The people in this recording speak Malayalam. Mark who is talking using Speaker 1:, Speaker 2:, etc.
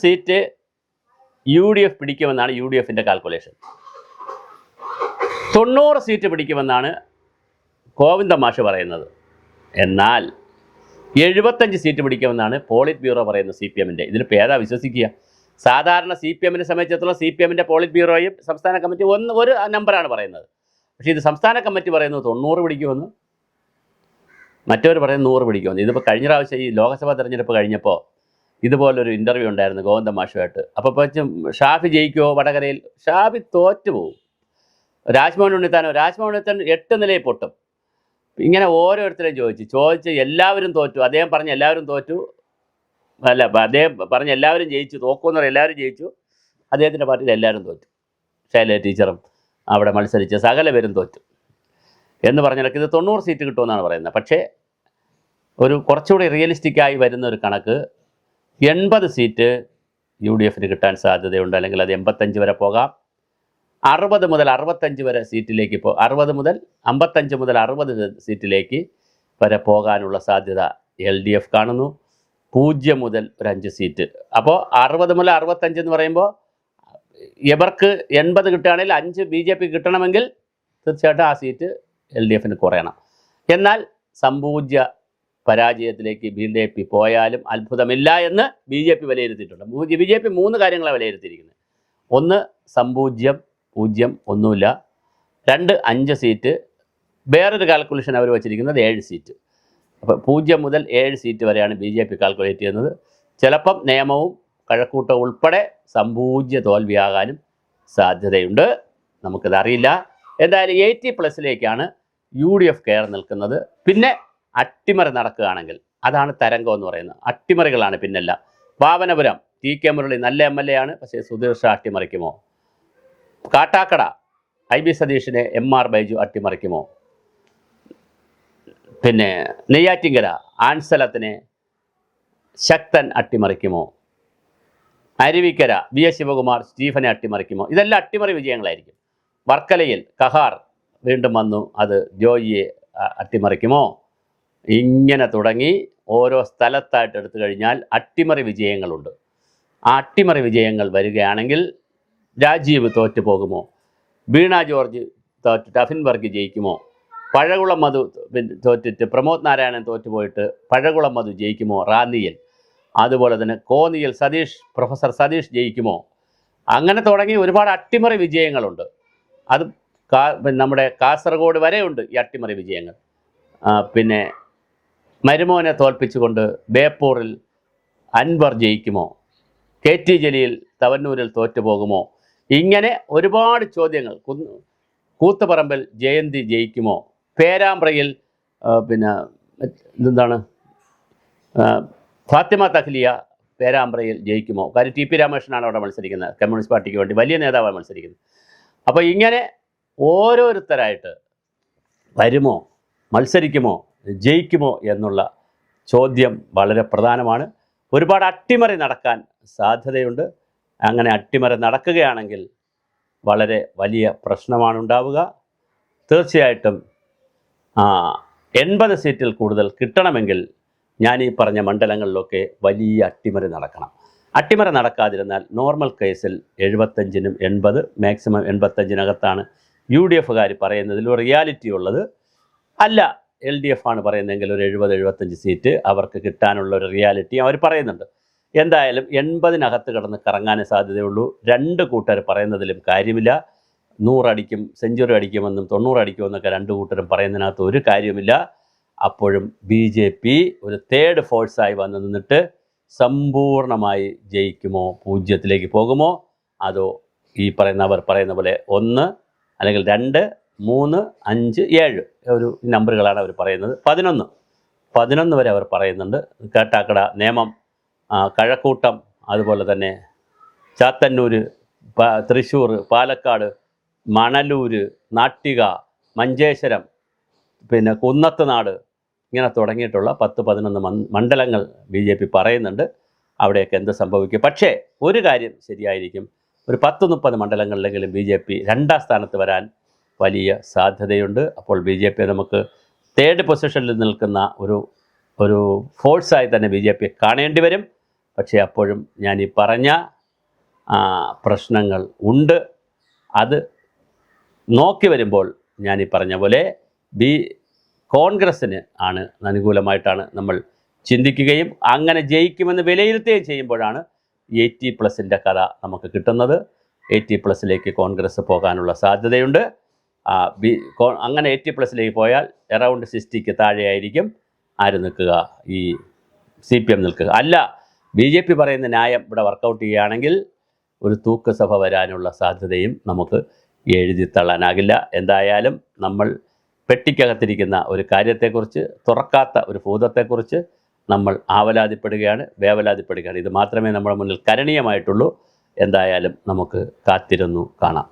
Speaker 1: സീറ്റ് യു ഡി എഫ് പിടിക്കുമെന്നാണ് യു ഡി എഫിൻ്റെ കാൽക്കുലേഷൻ. 90 സീറ്റ് പിടിക്കുമെന്നാണ് ഗോവിന്ദ മാഷ് പറയുന്നത്. എന്നാൽ 75 സീറ്റ് പിടിക്കുമെന്നാണ് പോളിറ്റ് ബ്യൂറോ പറയുന്നത് സി പി എമ്മിൻ്റെ. ഇതിലിപ്പോൾ ഏതാ വിശ്വസിക്കുക? സാധാരണ സി പി എമ്മിനെ സംബന്ധിച്ചിടത്തോളം സി പി എമ്മിൻ്റെ പോളിറ്റ് ബ്യൂറോയും സംസ്ഥാന കമ്മിറ്റി ഒരു നമ്പറാണ് പറയുന്നത്. പക്ഷേ ഇത് സംസ്ഥാന കമ്മിറ്റി പറയുന്നത് 90 പിടിക്കുമെന്ന്, മറ്റവർ പറയുന്നത് 100 പിടിക്കുമെന്ന്. ഇതിപ്പോൾ കഴിഞ്ഞ പ്രാവശ്യം ഈ ലോക്സഭാ തെരഞ്ഞെടുപ്പ് കഴിഞ്ഞപ്പോൾ ഇതുപോലൊരു ഇൻ്റർവ്യൂ ഉണ്ടായിരുന്നു ഗോവിന്ദ മാഷുമായിട്ട്. അപ്പോൾ ഷാഫി ജയിക്കുമോ വടകരയിൽ? ഷാഫി തോറ്റുപോകും. രാജ്മോഹൻ ഉണ്ണിത്താൻ 8 നിലയിൽ പൊട്ടും. ഇങ്ങനെ ഓരോരുത്തരെയും ചോദിച്ച് എല്ലാവരും തോറ്റു. അദ്ദേഹം പറഞ്ഞ എല്ലാവരും തോറ്റു, അല്ല അദ്ദേഹം പറഞ്ഞ എല്ലാവരും ജയിച്ചു, തോക്കുമെന്ന് പറഞ്ഞാൽ എല്ലാവരും ജയിച്ചു. അദ്ദേഹത്തിൻ്റെ പാർട്ടിയിൽ എല്ലാവരും തോറ്റു. ശൈലജ ടീച്ചറും അവിടെ മത്സരിച്ച സകല പേരും തോറ്റു എന്ന് പറഞ്ഞിടയ്ക്ക് ഇത് 90 സീറ്റ് കിട്ടുമെന്നാണ് പറയുന്നത്. പക്ഷേ ഒരു കുറച്ചുകൂടി റിയലിസ്റ്റിക്കായി വരുന്ന ഒരു കണക്ക് 80 സീറ്റ് യു ഡി എഫിന് കിട്ടാൻ സാധ്യതയുണ്ട്. അല്ലെങ്കിൽ അത് 85 വരെ പോകാം. 60 മുതൽ 65 വരെ സീറ്റിലേക്ക് 60 മുതൽ 55 മുതൽ 60 സീറ്റിലേക്ക് വരെ പോകാനുള്ള സാധ്യത എൽ ഡി എഫ് കാണുന്നു. 0 മുതൽ ഒരു 5 സീറ്റ്. അപ്പോൾ 60 മുതൽ 65 എന്ന് പറയുമ്പോൾ ഇവർക്ക് 80 കിട്ടുകയാണെങ്കിൽ 5 ബി ജെ പി കിട്ടണമെങ്കിൽ തീർച്ചയായിട്ടും ആ സീറ്റ് എൽ ഡി എഫിന് കുറയണം. എന്നാൽ സമ്പൂജ്യ പരാജയത്തിലേക്ക് ബി ജെ പി പോയാലും അത്ഭുതമില്ല എന്ന് ബി ജെ പി വിലയിരുത്തിയിട്ടുണ്ട്. ബി ജെ പി 3 കാര്യങ്ങളാണ് വിലയിരുത്തിയിരിക്കുന്നത്. 1, സമ്പൂജ്യം 0 ഒന്നുമില്ല. 2, 5 സീറ്റ്. വേറൊരു കാൽക്കുലേഷൻ അവർ വച്ചിരിക്കുന്നത് 7 സീറ്റ്. അപ്പോൾ 0 മുതൽ 7 സീറ്റ് വരെയാണ് ബി ജെ പി കാൽക്കുലേറ്റ് ചെയ്യുന്നത്. ചിലപ്പം നിയമവും കഴക്കൂട്ടവും ഉൾപ്പെടെ സമ്പൂജ്യ തോൽവിയാകാനും സാധ്യതയുണ്ട്. നമുക്കതറിയില്ല. എന്തായാലും 80+ലേക്കാണ് യു ഡി എഫ് കയറി നിൽക്കുന്നത്. പിന്നെ അട്ടിമറി നടക്കുകയാണെങ്കിൽ അതാണ് തരംഗം എന്ന് പറയുന്നത്. അട്ടിമറികളാണ് പിന്നല്ല. വാവനപുരം ടി കെ മുരളി നല്ല MLA ആണ്, പക്ഷേ സുധീർ ഷാ അട്ടിമറിക്കുമോ? Kattakada IB സതീഷിനെ MR Baiju അട്ടിമറിക്കുമോ? പിന്നെ നെയ്യാറ്റിങ്കര ആൻസലത്തിനെ ശക്തൻ അട്ടിമറിക്കുമോ? അരുവിക്കര VS ശിവകുമാർ സ്റ്റീഫനെ അട്ടിമറിക്കുമോ? ഇതെല്ലാം അട്ടിമറി വിജയങ്ങളായിരിക്കും. വർക്കലയിൽ കഹാർ വീണ്ടും വന്നു, അത് ജോയിയെ അട്ടിമറിക്കുമോ? ഇങ്ങനെ തുടങ്ങി ഓരോ സ്ഥലത്തായിട്ട് എടുത്തു കഴിഞ്ഞാൽ അട്ടിമറി വിജയങ്ങളുണ്ട്. ആ അട്ടിമറി വിജയങ്ങൾ വരികയാണെങ്കിൽ രാജീവ് തോറ്റു പോകുമോ? വീണ ജോർജ് തോറ്റിട്ട് അഫിൻ വർഗി ജയിക്കുമോ? പഴകുളം മധു തോറ്റിട്ട് പ്രമോദ് നാരായണൻ തോറ്റുപോയിട്ട് പഴകുളം മധു ജയിക്കുമോ റാന്നിയിൽ? അതുപോലെ തന്നെ കോന്നിയിൽ പ്രൊഫസർ സതീഷ് ജയിക്കുമോ? അങ്ങനെ തുടങ്ങി ഒരുപാട് അട്ടിമറി വിജയങ്ങളുണ്ട്. അത് നമ്മുടെ കാസർഗോഡ് വരെയുണ്ട് ഈ അട്ടിമറി വിജയങ്ങൾ. പിന്നെ മരുമോനെ തോൽപ്പിച്ചുകൊണ്ട് ബേപ്പൂറിൽ അൻവർ ജയിക്കുമോ? KT ജലീൽ തവന്നൂരിൽ തോറ്റുപോകുമോ? ഇങ്ങനെ ഒരുപാട് ചോദ്യങ്ങൾ. കൂത്തുപറമ്പിൽ ജയന്തി ജയിക്കുമോ? പേരാമ്പ്രയിൽ എന്താണ് ഫാത്തിമ തഹ്ലിയ പേരാമ്പ്രയിൽ ജയിക്കുമോ? കാര്യം TP രാമകൃഷ്ണനാണ് അവിടെ മത്സരിക്കുന്നത്, കമ്മ്യൂണിസ്റ്റ് പാർട്ടിക്ക് വേണ്ടി വലിയ നേതാവാണ് മത്സരിക്കുന്നത്. അപ്പോൾ ഇങ്ങനെ ഓരോരുത്തരായിട്ട് വരുമോ, മത്സരിക്കുമോ, ജയിക്കുമോ എന്നുള്ള ചോദ്യം വളരെ പ്രധാനമാണ്. ഒരുപാട് അട്ടിമറി നടക്കാൻ സാധ്യതയുണ്ട്. അങ്ങനെ അട്ടിമറി നടക്കുകയാണെങ്കിൽ വളരെ വലിയ പ്രശ്നമാണ് ഉണ്ടാവുക. തീർച്ചയായിട്ടും 80 സീറ്റിൽ കൂടുതൽ കിട്ടണമെങ്കിൽ ഞാൻ ഈ പറഞ്ഞ മണ്ഡലങ്ങളിലൊക്കെ വലിയ അട്ടിമറി നടക്കണം. അട്ടിമറി നടക്കാതിരുന്നാൽ നോർമൽ കേസിൽ 75-നും 80, മാക്സിമം 85-നകത്താണ് UDF-കാർ പറയുന്നതിൽ ഒരു റിയാലിറ്റി ഉള്ളത്. അല്ല LDF ആണ് പറയുന്നതെങ്കിൽ ഒരു 70-75 സീറ്റ് അവർക്ക് കിട്ടാനുള്ള ഒരു റിയാലിറ്റി അവർ പറയുന്നുണ്ട്. എന്തായാലും 80-നകത്ത് കിടന്ന് കറങ്ങാനേ സാധ്യതയുള്ളൂ. 2 കൂട്ടർ പറയുന്നതിലും കാര്യമില്ല. 100 അടിക്കും, സെഞ്ചുറി അടിക്കുമെന്നും 90 അടിക്കുമെന്നൊക്കെ 2 കൂട്ടരും പറയുന്നതിനകത്ത് ഒരു കാര്യമില്ല. അപ്പോഴും BJP ഒരു തേർഡ് ഫോഴ്സായി വന്നു നിന്നിട്ട് സമ്പൂർണ്ണമായി ജയിക്കുമോ, 0-ലേക്ക് പോകുമോ? അതോ ഈ അവർ പറയുന്ന പോലെ 1 അല്ലെങ്കിൽ 2, 3, 5, 7 ഒരു നമ്പറുകളാണ് അവർ പറയുന്നത്. 11 വരെ അവർ പറയുന്നുണ്ട്. കാട്ടാക്കട, നേമം, കഴക്കൂട്ടം, അതുപോലെ തന്നെ ചാത്തന്നൂർ, തൃശ്ശൂർ, പാലക്കാട്, മണലൂർ, നാട്ടിക, മഞ്ചേശ്വരം, പിന്നെ കുന്നത്തുനാട്, ഇങ്ങനെ തുടങ്ങിയിട്ടുള്ള 10-11 മണ്ഡലങ്ങൾ BJP പറയുന്നുണ്ട്. അവിടെയൊക്കെ എന്ത് സംഭവിക്കും? പക്ഷേ ഒരു കാര്യം ശരിയായിരിക്കും, ഒരു 10-30 മണ്ഡലങ്ങളിലെങ്കിലും BJP 2ാം സ്ഥാനത്ത് വരാൻ വലിയ സാധ്യതയുണ്ട്. അപ്പോൾ BJP നമുക്ക് തേർഡ് പൊസിഷനിൽ നിൽക്കുന്ന ഒരു ഫോഴ്സായി തന്നെ BJP കാണേണ്ടി വരും. പക്ഷേ അപ്പോഴും ഞാൻ ഈ പറഞ്ഞ പ്രശ്നങ്ങൾ ഉണ്ട്. അത് നോക്കി വരുമ്പോൾ ഞാൻ ഈ പറഞ്ഞ പോലെ കോൺഗ്രസ്സിന് ആണ് അനുകൂലമായിട്ടാണ് നമ്മൾ ചിന്തിക്കുകയും അങ്ങനെ ജയിക്കുമെന്ന് വിലയിരുത്തുകയും ചെയ്യുമ്പോഴാണ് 80+ കഥ നമുക്ക് കിട്ടുന്നത്. 80+ലേക്ക് കോൺഗ്രസ് പോകാനുള്ള സാധ്യതയുണ്ട്. അങ്ങനെ 80+ലേക്ക് പോയാൽ അറൗണ്ട് 60ക്ക് താഴെയായിരിക്കും ആര് നിൽക്കുക, ഈ CPM നിൽക്കുക. അല്ല, BJP പറയുന്ന ന്യായം ഇവിടെ വർക്കൗട്ട് ചെയ്യുകയാണെങ്കിൽ ഒരു തൂക്കസഭ വരാനുള്ള സാധ്യതയും നമുക്ക് എഴുതി തള്ളാനാകില്ല. എന്തായാലും നമ്മൾ പെട്ടിക്കകത്തിരിക്കുന്ന ഒരു കാര്യത്തെക്കുറിച്ച്, തുറക്കാത്ത ഒരു ഭൂതത്തെക്കുറിച്ച് നമ്മൾ ആവലാതിപ്പെടുകയാണ്, വേവലാതിപ്പെടുകയാണ്. ഇത് മാത്രമേ നമ്മുടെ മുന്നിൽ കരണീയമായിട്ടുള്ളൂ. എന്തായാലും നമുക്ക് കാത്തിരുന്നു കാണാം.